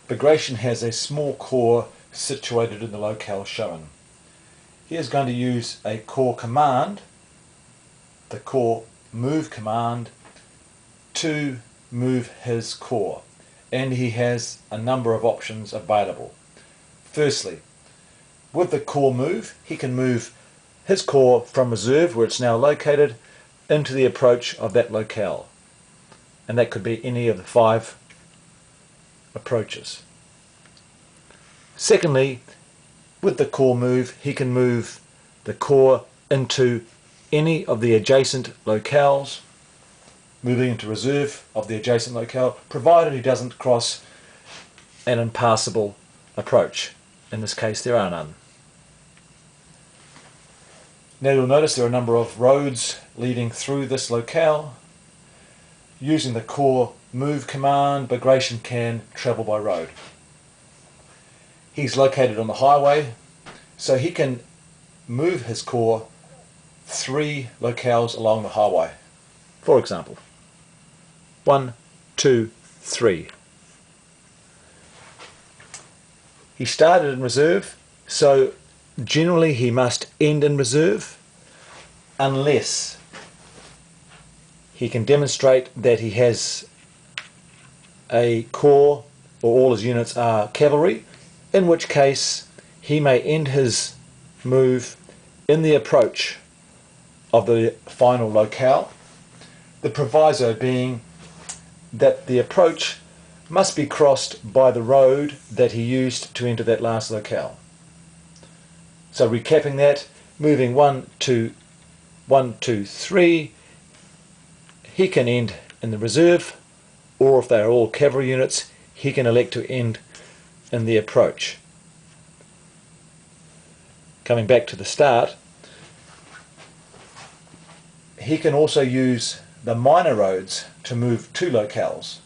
Bagration has a small core situated in the locale shown. He is going to use a core command, the core move command, to move his core, and he has a number of options available. Firstly, with the core move, he can move his core from reserve, where it's now located, into the approach of that locale, and that could be any of the 5 approaches. Secondly, with the core move, he can move the core into any of the adjacent locales, moving into reserve of the adjacent locale, provided he doesn't cross an impassable approach. In this case, there are none. Now you'll notice there are a number of roads leading through this locale. Using the core move command, Bagration can travel by road. He's located on the highway, so he can move his core 3 locales along the highway. For example, 1, 2, 3. He started in reserve, so generally he must end in reserve unless he can demonstrate that he has a core or all his units are cavalry, in which case he may end his move in the approach of the final locale, the proviso being that the approach must be crossed by the road that he used to enter that last locale. So recapping that, moving 1, 2, 3, he can end in the reserve, or if they are all cavalry units, he can elect to end in the approach. Coming back to the start, he can also use the minor roads to move 2 locales,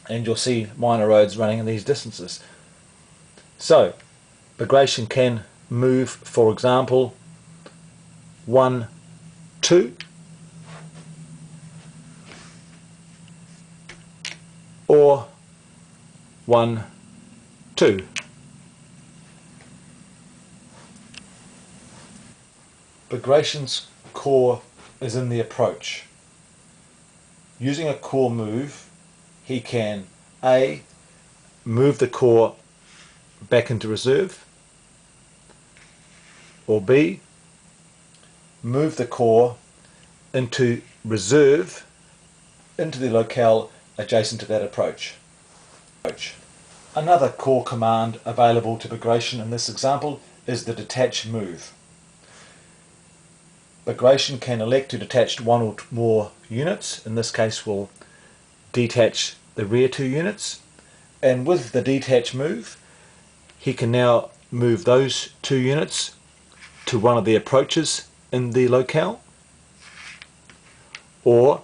and you'll see minor roads running in these distances. So Bagration can move, for example, 1, 2, or 1, 2. Bagration's core is in the approach. Using a core move, he can A, move the core back into reserve, or B, move the core into reserve into the locale adjacent to that approach. Another core command available to Bagration in this example is the detach move. Bagration can elect to detach 1 or more units. In this case we'll detach the rear 2 units, and with the detach move he can now move those 2 units to one of the approaches in the locale, or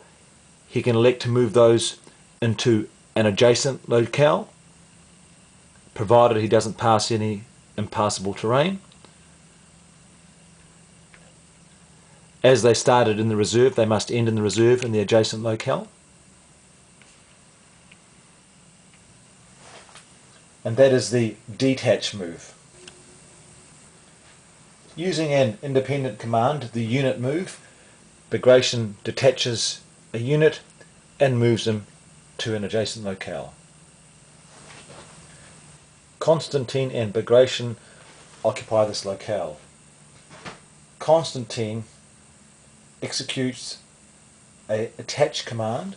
he can elect to move those into an adjacent locale, provided he doesn't pass any impassable terrain. As they started in the reserve, they must end in the reserve in the adjacent locale. And that is the detach move. Using an independent command, the unit move, Bagration detaches a unit and moves them to an adjacent locale. Constantine and Bagration occupy this locale. Constantine executes a attach command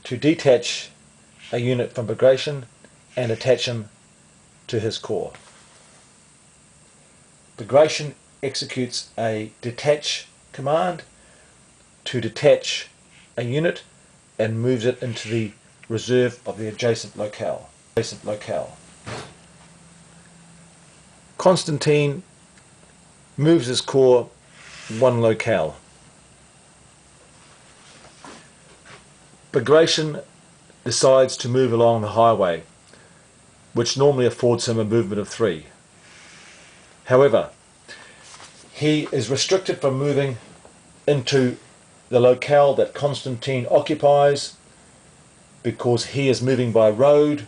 to detach a unit from Bagration and attach him to his core. Bagration executes a detach command to detach a unit and moves it into the reserve of the adjacent locale. Constantine moves his core 1 locale. Bagration decides to move along the highway, which normally affords him a movement of 3. However, he is restricted from moving into the locale that Constantine occupies because he is moving by road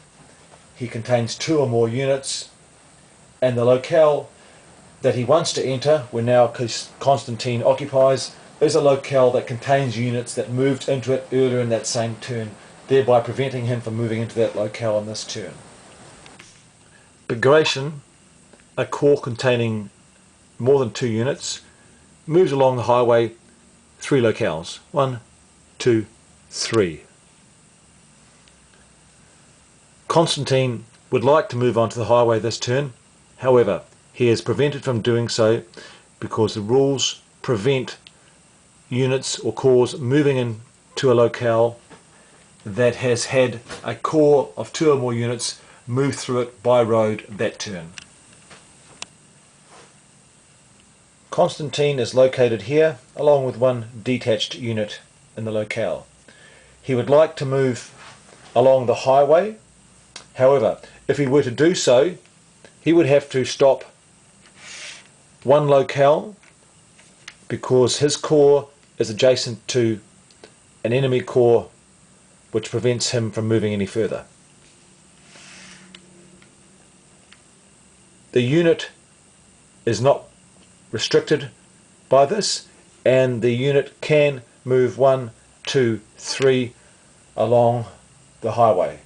he contains 2 or more units, and the locale that he wants to enter, where now Constantine occupies, is a locale that contains units that moved into it earlier in that same turn, thereby preventing him from moving into that locale on this turn. Bagration, a corps containing more than 2 units, moves along the highway 3 locales. 1, 2, 3. Constantine would like to move onto the highway this turn, however, he is prevented from doing so because the rules prevent units or corps moving into a locale that has had a corps of 2 or more units move through it by road that turn. Constantine is located here along with 1 detached unit in the locale. He would like to move along the highway. However, if he were to do so, he would have to stop 1 locale because his corps is adjacent to an enemy corps which prevents him from moving any further. The unit is not restricted by this, and the unit can move 1, 2, 3 along the highway.